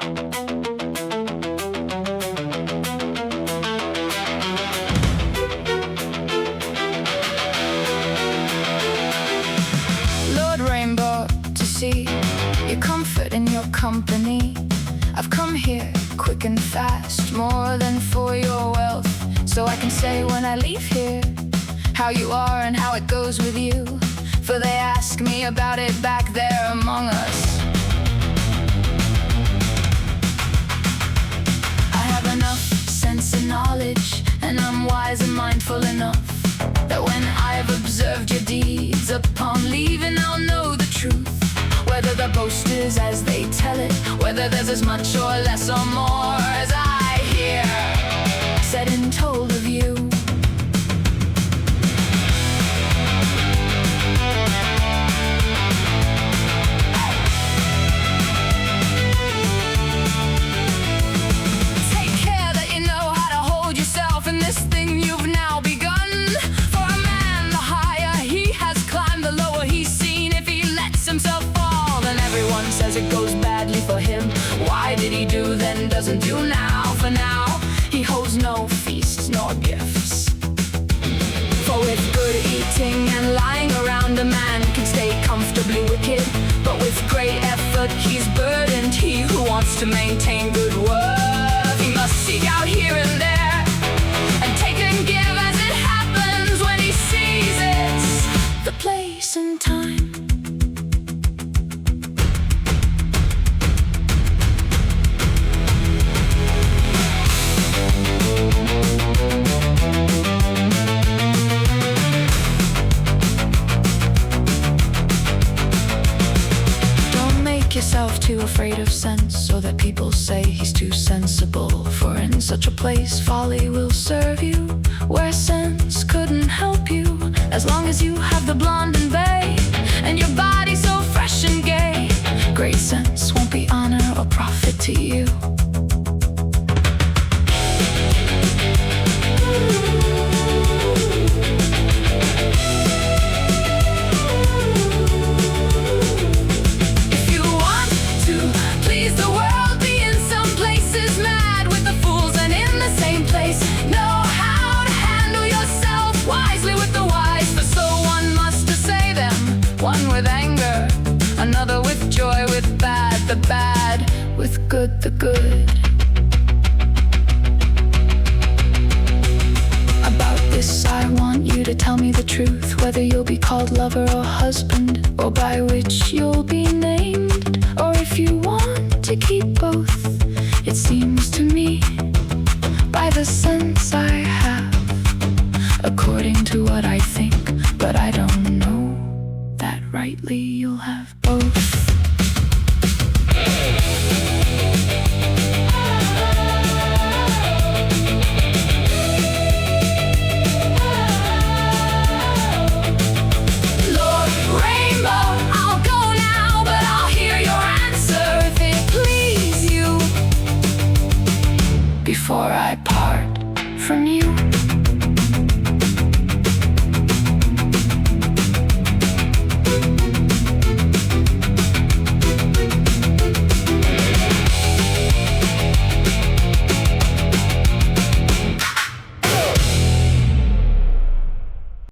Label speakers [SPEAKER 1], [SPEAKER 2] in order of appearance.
[SPEAKER 1] Lord Raymbaut, to see your comfort in your company, I've come here quick and fast, more than for your wealth, so I can say when I leave here how you are and how it goes with you. For they ask me about it back there among us. I have enough sense and knowledge, and I'm wise and mindful enough that when I've observed your deeds upon leaving, I'll know the truth. Whether the boast is as they tell it, whether there's as much or less or more as I hear said and told of you. Take care that you know how to hold yourself in this thing you've now begun. For a man, the higher he has climbed, the lower he's seen. If he lets himself fall, then everyone says it goes badly for him. Why did he do then doesn't do now? For now, he holds no feasts nor gifts. For with good eating and lying around, a man can stay comfortably wicked. But with great effort he's burdened. He who wants to maintain good worth, he must seek out here and there, and take and give as it happens when he sees it's the place and time. Yourself too afraid of sense, so that people say he's too sensible. For in such a place folly will serve you, where sense couldn't help you. As long as you have the blonde and bay, and your body so fresh and gay, great sense won't be honor or profit to you. One with anger, another with joy, with bad the bad, with good the good. About this I want you to tell me the truth, whether you'll be called lover or husband, or by which you'll be named, or if you want to keep both. It seems to me, by the sense I have, according to what I think, but I don't know, that rightly you'll have both. Lord Raymbaut, I'll go now, but I'll hear your answer if it please you, before I part from you.